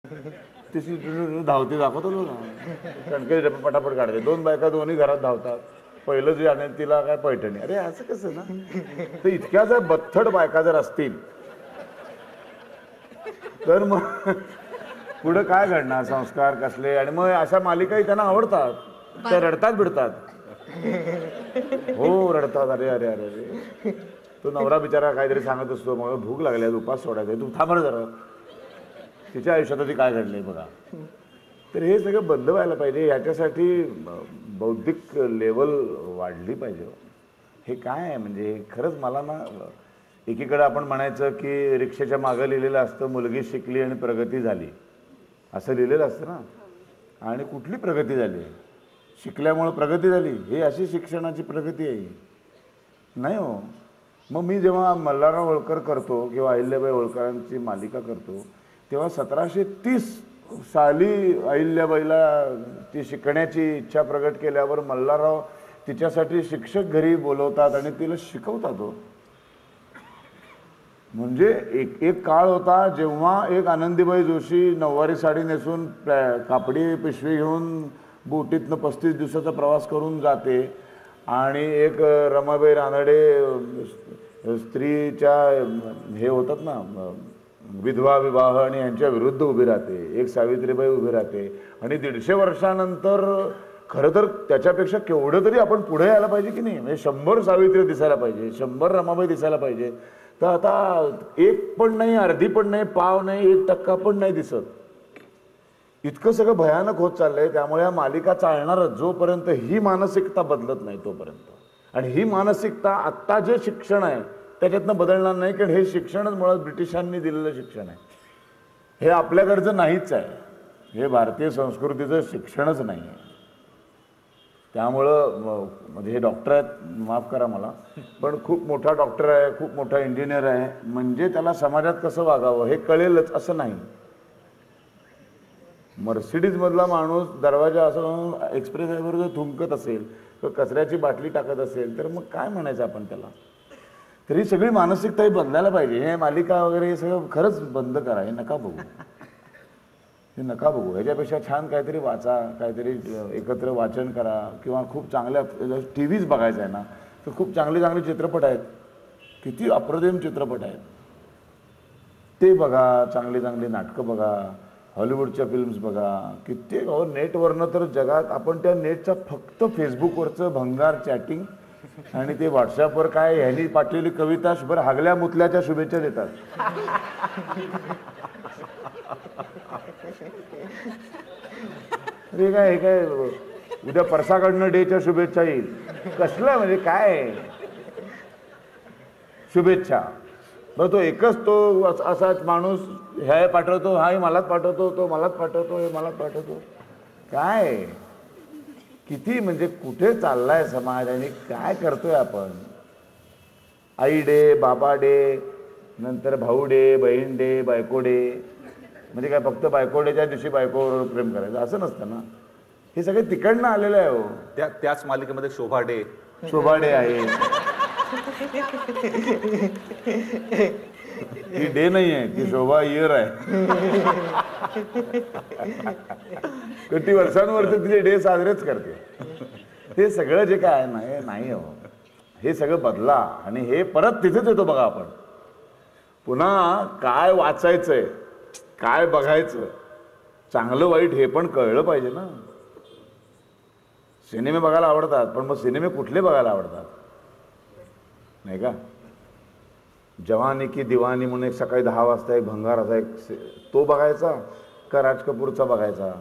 तिची धावते दाखवतो ना, कणकेचे डबे पटापट काढते. 2 बायका दोन्ही घरात धावतात. पहिलं जे आणेल तिला काय पैठणी. अरे असं कसं ना, तर इतक्या जर बथड बायका जर असतील तर मग पुढं काय घडणार, संस्कार कसले. आणि मग अशा मालिकाही त्यांना आवडतात, त्या रडतात बिडतात. हो रडतात. अरे अरे अरे अरे, तो नवरा बिचारा काहीतरी सांगत असतो, मग भूक लागली आहे, उपास सोडायचा, तू थांब जरा. तिच्या आयुष्यात ती काय घडलंय बघा. तर हे सगळं बंद व्हायला पाहिजे. याच्यासाठी बौद्धिक लेवल वाढली पाहिजे. हे काय आहे म्हणजे खरंच मला ना, एकीकडे आपण म्हणायचं की रिक्षेच्या मागं लिहिलेलं असतं मुलगी शिकली आणि प्रगती झाली, असं लिहिलेलं असतं ना. आणि कुठली प्रगती झाली? शिकल्यामुळं प्रगती झाली? हे अशी शिक्षणाची प्रगती आहे नाही हो. मग मी जेव्हा मल्हारराव होळकर करतो किंवा अहिल्याबाई होळकरांची मालिका करतो, तेव्हा 1730 साली अहिल्याबाईला ती शिकण्याची इच्छा प्रगट केल्यावर मल्हारराव तिच्यासाठी शिक्षक घरी बोलवतात आणि तिला शिकवतात हो. म्हणजे एक काळ होता जेव्हा एक आनंदीबाई जोशी नऊवारी साडी नेसून कापडी पिशवी घेऊन बोटीतनं 35 दिवसाचा प्रवास करून जाते आणि एक रमाबाई रानडे स्त्रीच्या हे होतात ना विधवा विवाह आणि यांच्या विरुद्ध उभी राहते, एक सावित्रीबाई उभी राहते. आणि 150 वर्षानंतर खरं तर त्याच्यापेक्षा केवढं तरी आपण पुढे यायला पाहिजे की नाही. म्हणजे 100 सावित्री दिसायला पाहिजे, 100 रमाबाई दिसायला पाहिजे. तर आता एक पण नाही, अर्धी पण नाही, पाव नाही, 1% पण नाही दिसत. इतकं सगळं भयानक होत चाललंय. त्यामुळे या मालिका चालणारच जोपर्यंत ही मानसिकता बदलत नाही तोपर्यंत. आणि ही मानसिकता आत्ता जे शिक्षण आहे त्याच्यातनं बदलणार नाही, कारण हे शिक्षणच मुळात ब्रिटिशांनी दिलेलं शिक्षण आहे. हे आपल्याकडचं नाहीच आहे. हे भारतीय संस्कृतीचं शिक्षणच नाही आहे. त्यामुळं म्हणजे हे डॉक्टर आहेत, माफ करा मला, पण खूप मोठा डॉक्टर आहे, खूप मोठा इंजिनियर आहे, म्हणजे त्याला समाजात कसं वागावं हे कळेलच असं नाही. मर्सिडीजमधला माणूस दरवाजा असं एक्सप्रेस हायवेवर जर थुंकत असेल किंवा कचऱ्याची बाटली टाकत असेल तर मग काय म्हणायचं आपण त्याला. तरी सगळी मानसिकताही बदलायला पाहिजे. हे मालिका वगैरे हे सगळं खरंच बंद करा. हे नका बघू, हे नका बघू. ह्याच्यापेक्षा छान काहीतरी वाचा, काहीतरी एकत्र वाचन करा किंवा खूप चांगल्या टी व्हीच बघायचा आहे ना तर खूप चांगले चांगले चित्रपट आहेत, किती अप्रतिम चित्रपट आहेत ते बघा. चांगली चांगली नाटकं बघा, हॉलिवूडच्या फिल्म्स बघा. कित्येक नेटवरनं तर जगात आपण त्या नेटचा फक्त फेसबुकवरचं भंगार चॅटिंग आणि ते व्हॉट्सअपवर काय ह्यांनी पाठवलेली कविता बरं हागल्या मुतल्याच्या शुभेच्छा देतात. अरे काय हे काय उद्या परसाकडनं डेच्या शुभेच्छा येईल. कसलं म्हणजे काय शुभेच्छा. बरं तो एकच तो असाच माणूस ह्या पाठवतो, हाही मलाच पाठवतो, तो मलाच पाठवतो, हे मलाच पाठवतो. काय किती म्हणजे कुठे चाललाय समाज आणि काय करतोय आपण. आई डे, बाबा डे, नंतर भाऊ डे, बहीण डे, बायको डे. म्हणजे काय फक्त बायको डेच्या दिवशी बायकोवर प्रेम करायचं असं नसतं ना. हे सगळे तिकडनं आलेलं आहे हो. त्याच मालिकेमध्ये शोभा डे, शोभा डे आहे. ती डे नाही आहे, ती शोभा इयर आहे. ती वर्षानुवर्ष तिचे डे साजरेच करते. हे सगळं जे काय आहे ना हे नाही हो. हे सगळं बदला. आणि हे परत तिथेच येतो बघा. आपण पुन्हा काय वाचायचंय, काय बघायचं, चांगलं वाईट हे पण कळलं पाहिजे ना. सिनेमे बघायला आवडतात, पण मग सिनेमे कुठले बघायला आवडतात नाही का. जवानी की दिवानी म्हणून एक सकाळी 10 वाजता एक भंगार असा एक तो बघायचा का राज कपूरचा बघायचा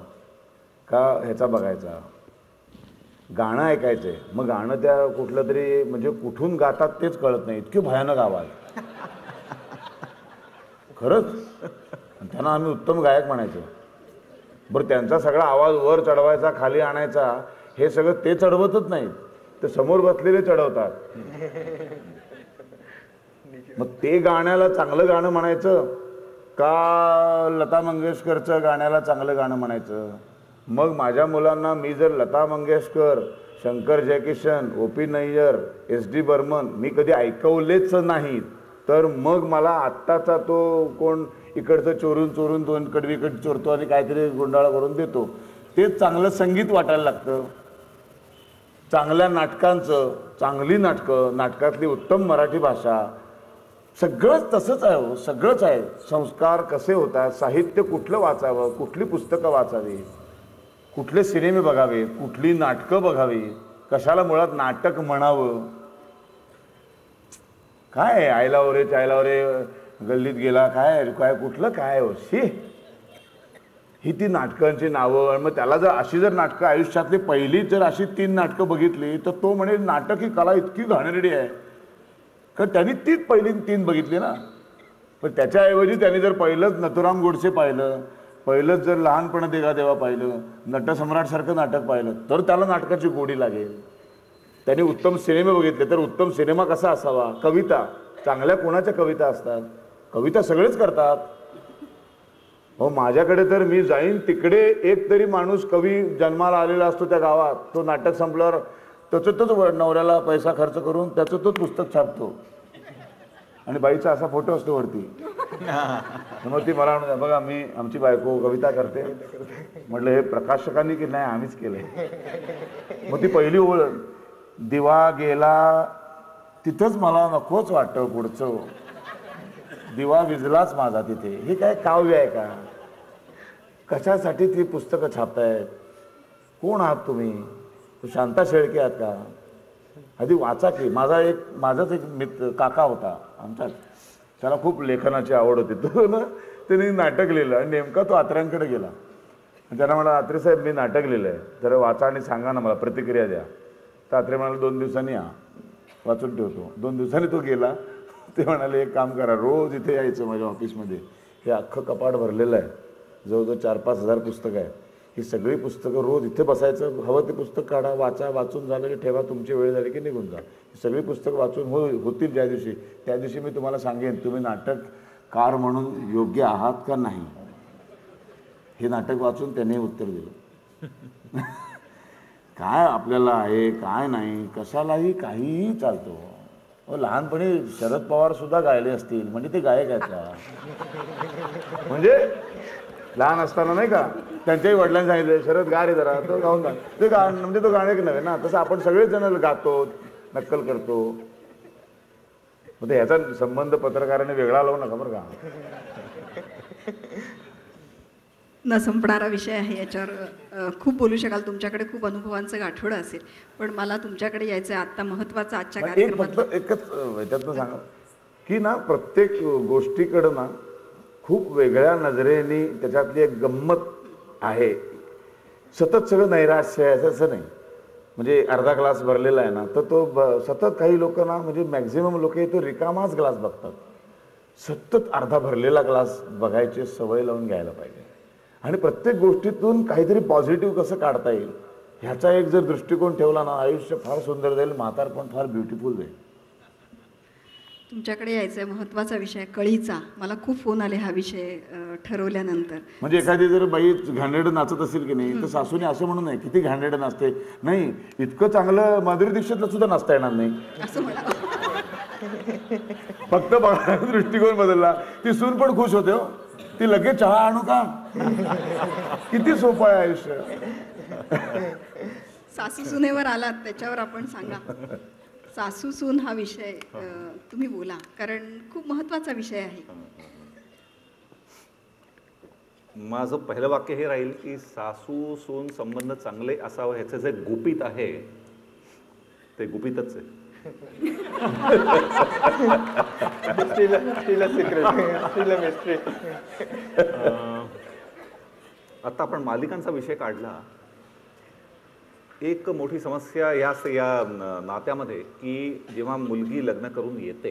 का ह्याचा बघायचा. गाणं ऐकायचंय, मग गाणं त्या कुठलं तरी म्हणजे कुठून गातात तेच कळत नाही, इतके भयानक आवाज खरंच. त्यांना आम्ही उत्तम गायक म्हणायचो. बरं त्यांचा सगळा आवाज वर चढवायचा खाली आणायचा हे सगळं ते चढवतच नाहीत, ते समोर बसलेले चढवतात. मग ते गाण्याला चांगलं गाणं म्हणायचं का लता मंगेशकरचं गाण्याला चांगलं गाणं म्हणायचं. मग माझ्या मुलांना मी जर लता मंगेशकर, शंकर जयकिशन, ओ.पी. नय्यर, एस.डी. बर्मन मी कधी ऐकवलेच नाहीत तर मग मला आत्ताचा तो कोण इकडचं चोरून चोरून दोन कडवी इकडे चोरतो आणि काहीतरी गुंडाळा करून देतो. तेच चांगलं संगीत वाटायला लागतं. चांगल्या नाटकांचं, चांगली नाटकं, नाटकातली उत्तम मराठी भाषा, सगळंच तसंच आहे हो, सगळंच आहे. संस्कार कसे होतात, साहित्य कुठलं वाचावं, कुठली पुस्तकं वाचावी, कुठले सिनेमे बघावे, कुठली नाटकं बघावी, कशाला मुळात नाटक म्हणावं. काय आयलाव रे चायलाव रे गल्लीत गेला, काय काय कुठलं काय हो शी. ही ती नाटकांची नावं. आणि मग त्याला जर अशी जर नाटकं आयुष्यातली पहिली जर अशी 3 नाटकं बघितली तर तो म्हणे नाटक ही कला इतकी घाणेरडी आहे. कारण त्यांनी तीच पहिली 3 बघितली ना. पण त्याच्याऐवजी त्यांनी जर पहिलंच नथुराम गोडसे पाहिलं, पहिलंच जर लहानपण देगा देवा पाहिलं, नटसम्राटसारखं नाटक पाहिलं तर त्याला नाटकाची गोडी लागेल. त्यांनी उत्तम सिनेमे बघितले तर उत्तम सिनेमा कसा असावा, कविता चांगल्या कोणाच्या कविता असतात, कविता सगळेच करतात हो. माझ्याकडे तर मी जाईन तिकडे एक तरी माणूस कवी जन्माला आलेला असतो त्या गावात. तो नाटक संपल्यावर त्याचं तोच नवऱ्याला पैसा खर्च करून त्याचं तोच पुस्तक छापतो आणि बाईचा असा फोटो असतो वरती. मग ती मला म्हणते बघा मी आमची बायको कविता करते. म्हटलं हे प्रकाशकांनी की नाही आम्हीच केलं. मग ती पहिली ओळ दिवा गेला तिथंच मला नकोच वाटतं पुढचं. दिवा विजलाच माझा तिथे. हे काय काव्य आहे का? कशासाठी ती पुस्तकं छापतायत? कोण आहात तुम्ही? शांता शेळके आहात का? आधी वाचा की. माझाच एक मित्र काका होता आमचा, त्याला खूप लेखनाची आवड होती. तो ना त्याने नाटक लिहिलं आणि नेमका तो आत्र्यांकडे गेला. त्यांना म्हणाला आत्रे साहेब मी नाटक लिहिलं आहे, जरा वाचा आणि सांगा ना, मला प्रतिक्रिया द्या. तर आत्रे म्हणाला 2 दिवसांनी या, वाचून ठेवतो. 2 दिवसांनी तो गेला. ते म्हणाले एक काम करा, रोज इथे यायचं माझ्या ऑफिसमध्ये. हे अख्खं कपाट भरलेलं आहे, जवळजवळ 4-5 हजार पुस्तकं आहेत. ही सगळी पुस्तकं रोज इथे बसायचं, हवं ते पुस्तक काढा, वाचा, वाचून झालं की ठेवा, तुमची वेळ झाली की निघून जा. ही सगळी पुस्तकं वाचून होतील ज्या दिवशी, त्या दिवशी मी तुम्हाला सांगेन तुम्ही नाटककार म्हणून योग्य आहात का नाही. हे नाटक वाचून त्याने उत्तर दिलं. काय आपल्याला आहे काय नाही, कशालाही काहीही चालतो. लहानपणी शरद पवार सुद्धा गायले असतील म्हणजे ते गायक आहेत का? म्हणजे लहान असताना नाही का त्यांच्याही वडिलांनी सांगितलं शरद गा रे जरा, तो गाऊन गा. ते गा म्हणजे तो गाणे नव्हे ना. तसं आपण सगळेच जण गातो, नक्कल करतो. मग ह्याचा संबंध पत्रकाराने वेगळा लावू नका बरं का. न संपणारा विषय आहे, याच्यावर खूप बोलू शकाल, तुमच्याकडे खूप अनुभवांचं गाठोडं असेल. पण मला तुमच्याकडे यायचं आहे आत्ता महत्त्वाचं आजच्या कार्यक्रमात. फक्त एकच ह्याच्यातनं सांगा की ना प्रत्येक गोष्टीकडं ना खूप वेगळ्या नजरेने त्याच्यातली एक गंमत आहे. सतत सगळं नैराश्य आहे असं नाही. म्हणजे अर्धा ग्लास भरलेला आहे ना तर तो सतत काही लोक ना म्हणजे मॅक्झिमम लोक तो रिकामाच ग्लास बघतात. सतत अर्धा भरलेला ग्लास बघायची सवय लावून घ्यायला पाहिजे. आणि प्रत्येक गोष्टीतून काहीतरी पॉझिटिव्ह कसं काढता येईल ह्याचा एक जर दृष्टिकोन ठेवला ना आयुष्य फार सुंदर जाईल, म्हातारपण फार ब्युटिफुल जाईल. तुमच्याकडे यायचं आहे महत्त्वाचा विषय कळीचा. मला खूप फोन आले हा विषय ठरवल्यानंतर. म्हणजे एखादी जर बाई घाणेरडं नाचत असेल की नाही तर सासूने असं म्हणू नये किती घाणेरडं नाचते. नाही, इतकं चांगलं माधुरी दीक्षितला सुद्धा नाचता येणार नाही असं म्हणा. फक्त दृष्टिकोन बदलला ती सून पण खुश होते हो. ती लगेच चहा आणू का? किती सोपं आहे आयुष्य. सासू सुनेवर आलात त्याच्यावर आपण सांगा. सासू सून हा विषय तुम्ही बोला, कारण खूप महत्त्वाचा विषय आहे. माझं पहिलं वाक्य हे राहील की सासू सून संबंध चांगले असावं ह्याचं जे गुपित आहे ते गुपितच आहे. आता आपण मालिकांचा विषय काढला. एक मोठी समस्या या नात्यामध्ये की जेव्हा मुलगी लग्न करून येते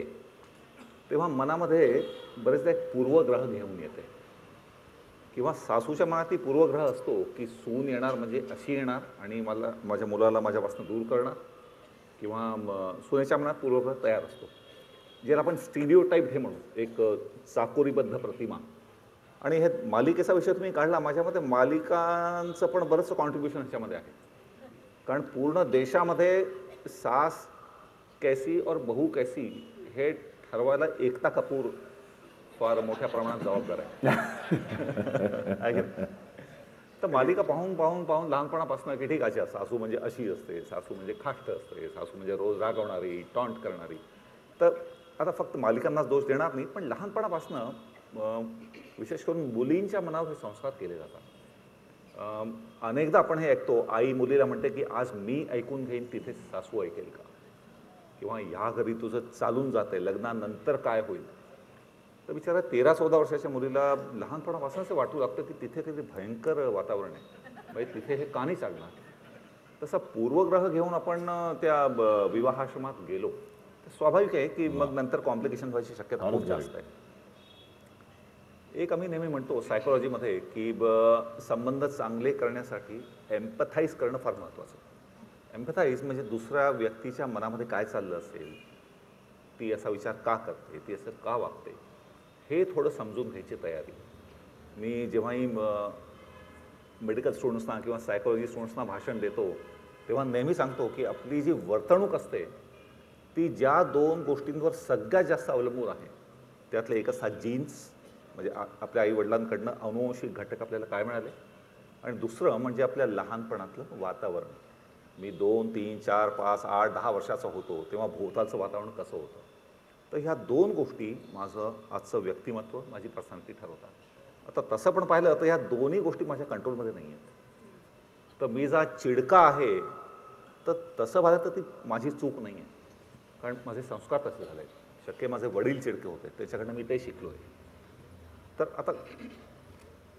तेव्हा मनामध्ये बरेचदा एक पूर्वग्रह घेऊन येते किंवा सासूच्या मनात ती पूर्वग्रह असतो की सून येणार म्हणजे अशी येणार आणि मला माझ्या मुलाला माझ्यापासून दूर करणार, किंवा सुनेच्या मनात पूर्वग्रह तयार असतो, ज्याला आपण स्टिरिओटाईप हे म्हणू, एक चाकोरीबद्ध प्रतिमा. आणि हे मालिकेचा विषय तुम्ही काढला, माझ्या मते मालिकांचं पण बरंचसं कॉन्ट्रीब्युशन ह्याच्यामध्ये आहे. कारण पूर्ण देशामध्ये सास कैसी और बहू कैसी हे ठरवायला एकता कपूर फार मोठ्या प्रमाणात जबाबदार आहे. आहे की नाही? तर मालिका पाहून पाहून पाहून लहानपणापासून की ठीक आहे, सासू म्हणजे अशी असते, सासू म्हणजे खाष्ट असते, सासू म्हणजे रोज रागवणारी, टॉन्ट करणारी. तर आता फक्त मालिकांनाच दोष देणार नाही, पण लहानपणापासून विशेष करून मुलींच्या मनावर हे संस्कार केले जातात. अनेकदा आपण हे ऐकतो, आई मुलीला म्हणते की आज मी ऐकून घेईन, तिथे सासू ऐकेल का, किंवा ह्या घरी तुझं चालून जाते, लग्नानंतर काय होईल. तर बिचारा 13-14 वर्षाच्या मुलीला लहानपणापासून असं वाटू लागतं की तिथे किती भयंकर वातावरण आहे, म्हणजे तिथे हे का नाही चालणार. तसा पूर्वग्रह घेऊन आपण त्या विवाहाश्रमात गेलो तर स्वाभाविक आहे की मग नंतर कॉम्प्लिकेशन व्हायची शक्यता खूप जास्त आहे. एक आम्ही नेहमी म्हणतो सायकोलॉजीमध्ये की संबंध चांगले करण्यासाठी एम्पथाईज करणं फार महत्त्वाचं आहे. एम्पथाईज म्हणजे दुसऱ्या व्यक्तीच्या मनामध्ये काय चाललं असेल, ती असा विचार का करते, ती असं का वागते, हे थोडं समजून घ्यायची तयारी. मी जेव्हाही मेडिकल स्टुडंट्सना किंवा सायकोलॉजी स्टुडंट्सना भाषण देतो तेव्हा नेहमी सांगतो की आपली जी वर्तणूक असते ती ज्या 2 गोष्टींवर सगळ्यात जास्त अवलंबून आहे, त्यातले एक असतात जीन्स, म्हणजे आपल्या आईवडिलांकडनं अनुवंशिक घटक आपल्याला काय मिळाले, आणि दुसरं म्हणजे आपल्या लहानपणातलं वातावरण. मी 2, 3, 4, 5, 8, 10 वर्षाचा होतो तेव्हा भोवतालचं वातावरण कसं होतं. तर ह्या 2 गोष्टी माझं आजचं व्यक्तिमत्व, माझी पर्सनॅलिटी ठरवतात. आता तसं पण पाहिलं तर ह्या दोन्ही गोष्टी माझ्या कंट्रोलमध्ये नाही आहेत. तर मी जा चिडका आहे तर तसं पाहिलं तर ती माझी चूक नाही आहे, कारण माझे संस्कार तसे झाले आहेत. शक्य माझे वडील चिडके होते, त्याच्याकडनं मी ते शिकलो आहे. तर आता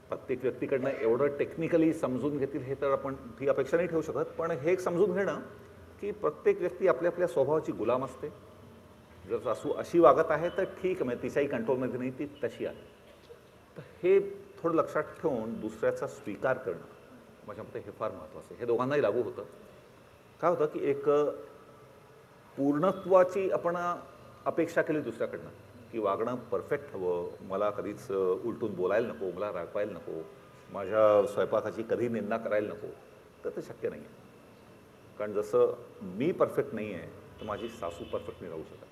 प्रत्येक व्यक्तीकडनं एवढं टेक्निकली समजून घेतील हे तर आपण ही अपेक्षा नाही ठेवू शकत, पण हे एक समजून घेणं की प्रत्येक व्यक्ती आपल्या आपल्या स्वभावाची गुलाम असते. जर सासू अशी वागत आहे तर ठीक आहे, म्हणजे तिच्याही कंट्रोलमध्ये नाही, ती तशी आहे. तर हे थोडं लक्षात ठेवून दुसऱ्याचा स्वीकार करणं माझ्या मते हे फार महत्त्वाचं आहे. हे दोघांनाही लागू होतं. काय होतं की एक पूर्णत्वाची आपण अपेक्षा केली दुसऱ्याकडनं की वागणं परफेक्ट हवं, मला कधीच उलटून बोलायला नको, मला रागवायला नको, माझ्या स्वयंपाकाची कधी निंदा करायला नको, तर ते शक्य नाही आहे. कारण जसं मी परफेक्ट नाही आहे तर माझी सासू परफेक्ट नाही राहू शकत,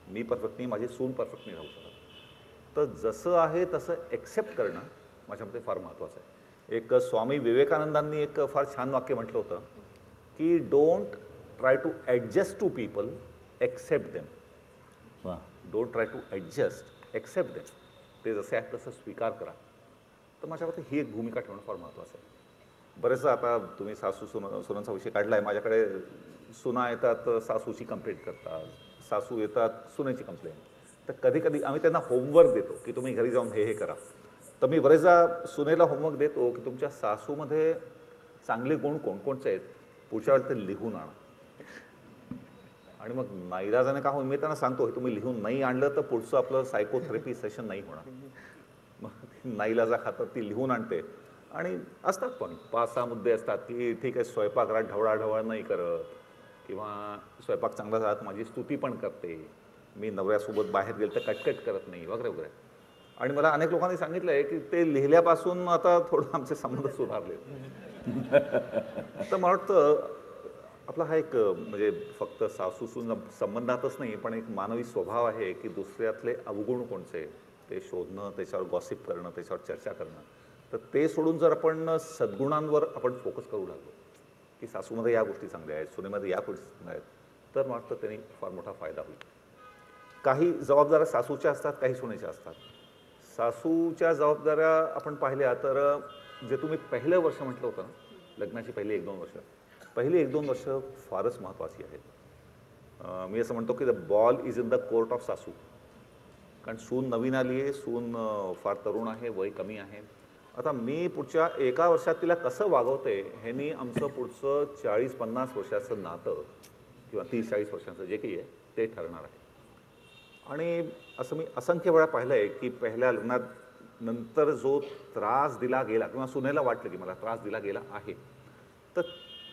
मी परफेक्ट नाही, माझी सून परफेक्ट नाही राहू शकत. तर जसं आहे तसं एक्सेप्ट करणं माझ्या मते फार महत्त्वाचं आहे. एक स्वामी विवेकानंदांनी एक फार छान वाक्य म्हटलं होतं की don't try to adjust to people, accept them. Don't try to adjust, accept them. ते जसे आहेत तसं स्वीकार करा. तर माझ्या मते ही एक भूमिका ठेवणं फार महत्त्वाचं आहे. बरेचदा आता तुम्ही सासू सुनांचा विषय काढला आहे, माझ्याकडे सुना येतात सासूची कंप्लेंट करतात, सासू येतात सुनेची कंप्लेंट. तर कधी कधी आम्ही त्यांना होमवर्क देतो की तुम्ही घरी जाऊन हे करा. तर मी बरेचदा सुनेला होमवर्क देतो की तुमच्या सासूमध्ये चांगले गुण कोणकोणचे आहेत पुढच्या वेळेला ते लिहून आणा. आणि मग नाईलाजाने का होईल मी त्यांना सांगतो की तुम्ही लिहून नाही आणलं तर पुढचं आपलं सायकोथेरपी सेशन नाही होणार. मग नाईलाजा खातर ती लिहून आणते. आणि असतात पण 5-6 मुद्दे असतात की ठीक आहे, स्वयंपाकघरात ढवळाढवळ नाही करत, किंवा स्वयंपाक चांगला झाला तर माझी स्तुती पण करते, मी नवऱ्यासोबत बाहेर गेलं तर कटकट करत नाही, वगैरे वगैरे. आणि मला अनेक लोकांनी सांगितलं आहे की ते लिहिल्यापासून आता थोडं आमचे संबंध सुधारले. तर मला वाटतं आपला हा एक म्हणजे फक्त सासूसून संबंधातच नाही, पण एक मानवी स्वभाव आहे की दुसऱ्यातले अवगुण कोणते ते शोधणं, त्याच्यावर गॉसिप करणं, त्याच्यावर चर्चा करणं. तर ते सोडून जर आपण सद्गुणांवर आपण फोकस करू लागलो की सासूमध्ये या गोष्टी चांगल्या आहेत, सुनेमध्ये या गोष्टी चांगल्या आहेत, तर मला वाटतं त्यांनी फार मोठा फायदा होईल. काही जबाबदाऱ्या सासूच्या असतात, काही सुनेच्या असतात. सासूच्या जबाबदाऱ्या आपण पाहिल्या तर जे तुम्ही पहिलं वर्ष म्हटलं होतं ना, लग्नाची पहिली 1-2 वर्ष, पहिली 1-2 वर्ष फारच महत्त्वाची आहेत. मी असं म्हणतो की the ball is in the court of सासू. कारण सून नवीन आली आहे, सून फार तरुण आहे, वय कमी आहे. आता मी पुढच्या 1 वर्षात तिला कसं वागवते ह्यानी आमचं पुढचं 40-50 वर्षाचं नातं किंवा 30-40 वर्षांचं जे काही आहे ते ठरणार आहे. आणि असं मी असंख्य वेळा पाहिलं आहे की पहिल्या लग्नात नंतर जो त्रास दिला गेला किंवा सुनेला वाटलं की मला त्रास दिला गेला आहे, तर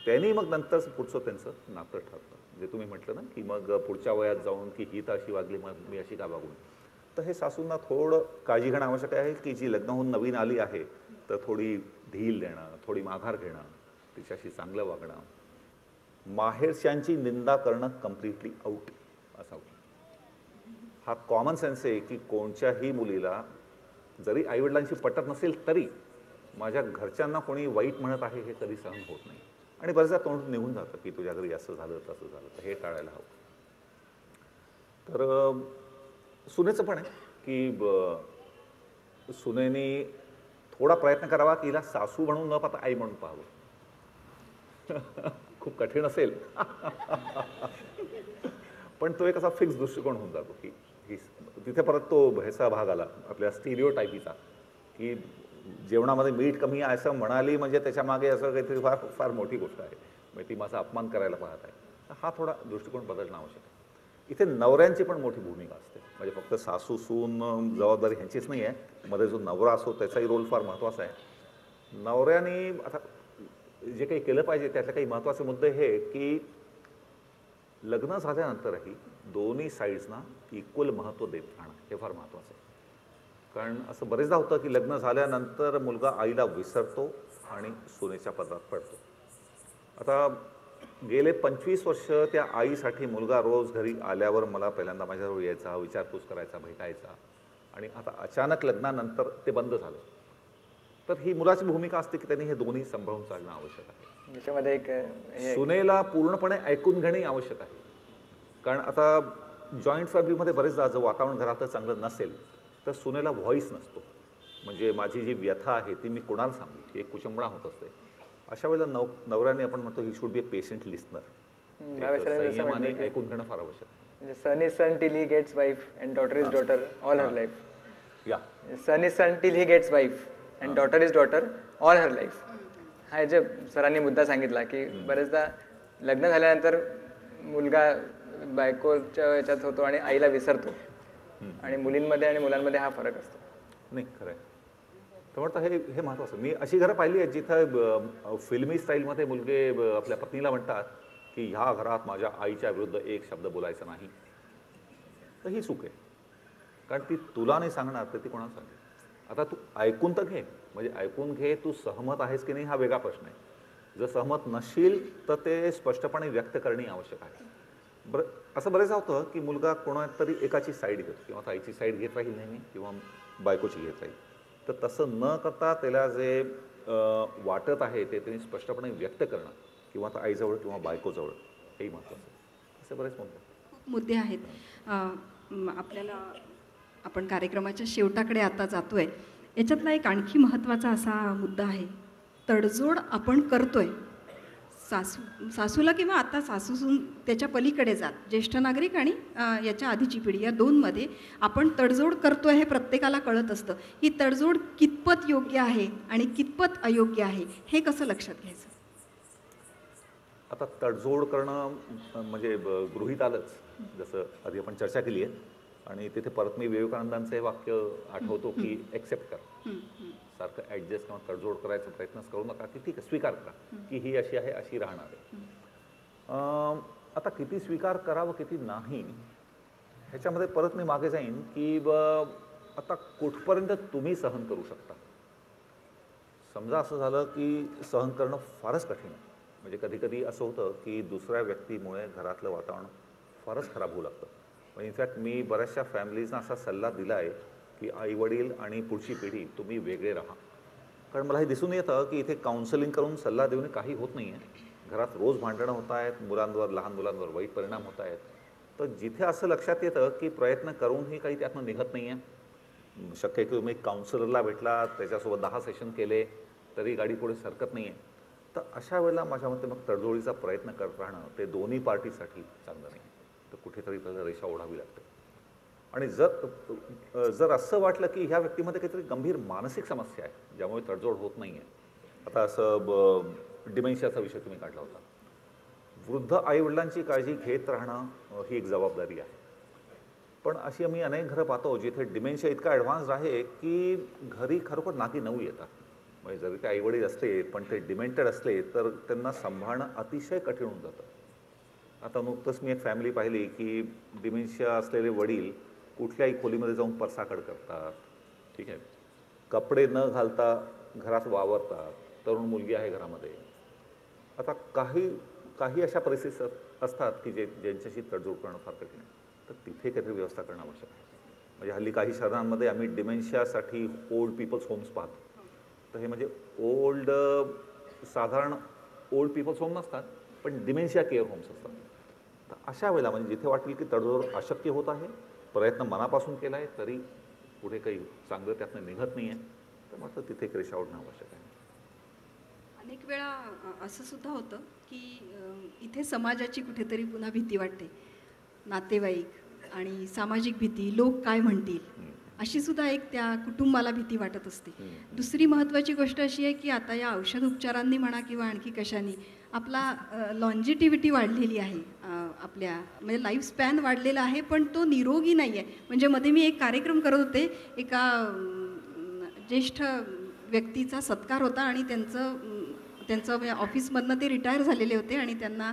त्यांनी मग नंतर पुढचं त्यांचं नातं ठरतं. जे तुम्ही म्हटलं ना की मग पुढच्या वयात जाऊन की ही तर अशी वागली, मग मी अशी का वागून. तर हे सासूंना थोडं काळजी घेणं आवश्यक आहे की जी लग्न होऊन नवीन आली आहे तर थोडी ढील देणं, थोडी माघार घेणं, तिच्याशी चांगलं वागणं, माहेरच्यांची निंदा करणं कम्प्लिटली आऊट असावं. हा कॉमन सेन्स आहे की कोणत्याही मुलीला जरी आईवडिलांशी पटत नसेल तरी माझ्या घरच्यांना कोणी वाईट म्हणत आहे हे कधी सहन होत नाही. आणि बरेचदा तोंड निघून जातं की तुझ्या घरी असं झालं तसं झालं, तर हे टाळायला हवं. तर सुनेचं पण आहे की सुनेने थोडा प्रयत्न करावा की हिला सासू म्हणून न पाहता आई म्हणून पाहावं. खूप कठीण असेल पण तो एक असा फिक्स दृष्टिकोन होऊन जातो की तिथे परत तो ह्याचा भाग आला आपल्या स्टिरिओटायपीचा की जेवणामध्ये मीठ कमी आहे असं म्हणाली म्हणजे त्याच्या मागे असं काहीतरी फार फार मोठी गोष्ट आहे, म्हणजे ती माझा अपमान करायला पाहत आहे. हा थोडा दृष्टिकोन बदलणं आवश्यक आहे. इथे नवऱ्यांची पण मोठी भूमिका असते, म्हणजे फक्त सासू सून जबाबदारी ह्यांचीच नाही आहे, मध्ये जो नवरा असतो त्याचाही रोल फार महत्त्वाचा आहे. नवऱ्याने आता जे काही केलं पाहिजे त्यातले काही महत्त्वाचे मुद्दे हे की लग्न झाल्यानंतरही दोन्ही साईड्सना इक्वल महत्त्व देत राहणं हे फार महत्त्वाचं आहे. कारण असं बरेचदा होतं की लग्न झाल्यानंतर मुलगा आईला विसरतो आणि सुनेच्या पदरात पडतो. आता गेले 25 वर्ष त्या आईसाठी मुलगा रोज घरी आल्यावर मला पहिल्यांदा माझ्याजवळ यायचा, विचारपूस करायचा, भेटायचा, आणि आता अचानक लग्नानंतर ते बंद झालं. तर ही मुलाची भूमिका असते की त्यांनी हे दोन्ही सांभाळून चालणं आवश्यक आहे. त्याच्यामध्ये एक सुनेला पूर्णपणे ऐकून घेणे आवश्यक आहे. कारण आता जॉईंट फॅमिलीमध्ये बरेचदा जर वातावरण घरात चांगलं नसेल तर सुनेला व्हॉईस नसतो, म्हणजे माझी जी व्यथा आहे ती मी कोणाला सांगू, ही एक कुचंबणा होत असते. अशा वेळेला नवऱ्याने आपण म्हणतो ही should be a patient listener, संयमाने ऐकून घेणं फार आवश्यक आहे. Son is son till he gets wife and daughter is daughter all her life. या son is son till he gets wife and daughter is daughter all her life. हा जे सरांनी मुद्दा सांगितला की बरेचदा लग्न झाल्यानंतर मुलगा बायकोच्या याच्यात होतो आणि आईला विसरतो, आणि मुलींमध्ये आणि मुलांमध्ये हा फरक असतो. नाही खरं आहे. तर वाटतं हे महत्त्वाचं. मी अशी घरं पाहिली आहेत जिथं फिल्मी स्टाईलमध्ये मुलगे आपल्या पत्नीला म्हणतात की ह्या घरात माझ्या आईच्या विरुद्ध एक शब्द बोलायचा नाही. तर ही चूक आहे, कारण ती तुला नाही सांगणार तर ती कोणाला सांगेल. आता तू ऐकून तर घे, म्हणजे ऐकून घे, तू सहमत आहेस की नाही हा वेगळा प्रश्न आहे. जर सहमत नसशील तर ते स्पष्टपणे व्यक्त करणे आवश्यक आहे. असं बरेचदा होतं की मुलगा कोणातरी एकाची साईड घेतो, किंवा आईची साईड घेत राहील नेहमी किंवा बायकोची घेत राहील. तर तसं न करता त्याला जे वाटत आहे ते त्यांनी स्पष्टपणे व्यक्त करणं, किंवा आता आईजवळ किंवा बायकोजवळ, हेही महत्त्वाचं आहे. असे बरेच मुद्दे आहेत. आपल्याला आपण कार्यक्रमाच्या शेवटाकडे आता जातोय. याच्यातला एक आणखी महत्त्वाचा असा मुद्दा आहे, तडजोड आपण करतोय सासूला किंवा आता सासूसून त्याच्या पलीकडे जात ज्येष्ठ नागरिक आणि याच्या आधीची पिढी, या दोनमध्ये आपण तडजोड करतोय हे प्रत्येकाला कळत असतं. ही तडजोड कितपत योग्य आहे आणि कितपत अयोग्य आहे हे कसं लक्षात घ्यायचं? आता तडजोड करणं म्हणजे गृहीत आलंच, जसं आधी आपण चर्चा केली आहे, आणि तिथे परत मी विवेकानंदांचं हे वाक्य आठवतो की एक्सेप्ट करा. सारखं ॲडजस्ट किंवा तडजोड करायचा प्रयत्नच करू नका, की ठीक आहे स्वीकार करा की ही अशी आहे, अशी राहणार आहे. आता किती स्वीकार करावं किती नाही ह्याच्यामध्ये परत मी मागे जाईन की आता कुठपर्यंत तुम्ही सहन करू शकता. समजा असं झालं की सहन करणं फारच कठीण आहे, म्हणजे कधी कधी असं होतं की दुसऱ्या व्यक्तीमुळे घरातलं वातावरण फारच खराब होऊ लागतं. इनफॅक्ट मी बऱ्याचशा फॅमिलीजना असा सल्ला दिला आहे की आईवडील आणि पुढची पिढी तुम्ही वेगळे राहा. कारण मला हे दिसून येतं की इथे काउन्सिलिंग करून सल्ला देऊन काही होत नाही आहे. घरात रोज भांडणं होत आहेत, मुलांवर लहान मुलांवर वाईट परिणाम होत आहेत. तर जिथे असं लक्षात येतं की प्रयत्न करूनही काही त्यातनं निघत नाही आहे, शक्य आहे की तुम्ही काउन्सिलरला भेटला, त्याच्यासोबत 10 सेशन केले तरी गाडी पुढे सरकत नाही आहे, तर अशा वेळेला माझ्या मते मग तडजोडीचा प्रयत्न करत राहणं ते दोन्ही पार्टीसाठी चांगलं नाही. तर कुठेतरी त्याला रेषा ओढावी लागते. आणि जर असं वाटलं की ह्या व्यक्तीमध्ये काहीतरी गंभीर मानसिक समस्या आहे ज्यामुळे तडजोड होत नाही आहे, आता असं डिमेन्शियाचा विषय तुम्ही काढला होता, वृद्ध आईवडिलांची काळजी घेत राहणं ही एक जबाबदारी आहे. पण अशी आम्ही अनेक घरं पाहतो जिथे डिमेन्शिया इतका ॲडव्हान्स्ड आहे की घरी खरोखर नाती नऊ येतात. म्हणजे जरी ते आईवडील असले पण ते डिमेंटेड असले तर त्यांना सांभाळणं अतिशय कठीण होऊन जातं. आता नुकतंच मी एक फॅमिली पाहिली की डिमेन्शिया असलेले वडील कुठल्याही खोलीमध्ये जाऊन परसाकड करतात, ठीक आहे, कपडे न घालता घरात वावरतात, तरुण मुलगी आहे घरामध्ये. आता काही अशा परिस्थिती असतात की ज्यांच्याशी तडजोड करणं फार कठीण आहे. तर तिथे काहीतरी व्यवस्था करणं आवश्यक आहे. म्हणजे हल्ली काही शहरांमध्ये आम्ही डिमेन्शियासाठी ओल्ड पीपल्स होम्स पाहतो. तर हे म्हणजे साधारण ओल्ड पीपल्स होम नसतात, पण डिमेन्शिया केअर होम्स असतात. तर अशा वेळेला म्हणजे जिथे वाटेल की तडजोड अशक्य होत आहे, प्रयत्न मनापासून केला आहे, तरी पुढे काही चांगलं त्यातनं निघत नाही आहे, तर मात्र तिथे एक रेषा ओढणं आवश्यक आहे. अनेक वेळा असं सुद्धा होतं की इथे समाजाची कुठेतरी पुन्हा भीती वाटते, नातेवाईक आणि सामाजिक भीती, लोक काय म्हणतील, अशी सुद्धा एक त्या कुटुंबाला भीती वाटत असते. दुसरी महत्त्वाची गोष्ट अशी आहे की आता या औषध उपचारांनी म्हणा किंवा आणखी कशाने आपला लॉन्जिटिव्हिटी वाढलेली आहे, आपल्या म्हणजे लाईफ स्पॅन वाढलेला आहे, पण तो निरोगी नाही आहे. म्हणजे मध्ये मी एक कार्यक्रम करत होते, एका ज्येष्ठ व्यक्तीचा सत्कार होता आणि त्यांचं ऑफिसमधनं ते रिटायर झालेले होते आणि त्यांना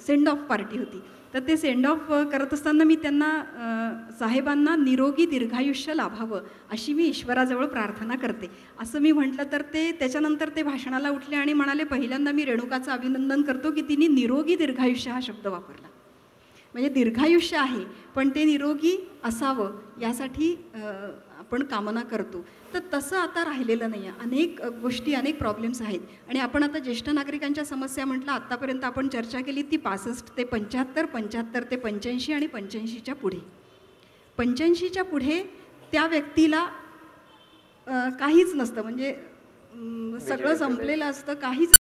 सेंड ऑफ पार्टी होती. तर ते सेंड ऑफ करत असताना मी त्यांना साहेबांना निरोगी दीर्घायुष्य लाभावं अशी मी ईश्वराजवळ प्रार्थना करते असं मी म्हटलं. तर त्याच्यानंतर ते भाषणाला उठले आणि म्हणाले, पहिल्यांदा मी रेणुकाचं अभिनंदन करतो की तिने निरोगी दीर्घायुष्य हा शब्द वापरला. म्हणजे दीर्घायुष्य आहे, पण ते निरोगी असावं यासाठी आपण कामना करतो. तर तसं आता राहिलेलं नाही आहे. अनेक गोष्टी, अनेक प्रॉब्लेम्स आहेत. आणि आपण आता ज्येष्ठ नागरिकांच्या समस्या म्हटलं, आत्तापर्यंत आपण चर्चा केली ती 65 ते 75, 75 ते 85 आणि 85च्या पुढे. 85च्या पुढे त्या व्यक्तीला काहीच नसतं, म्हणजे सगळं संपलेलं असतं, काहीच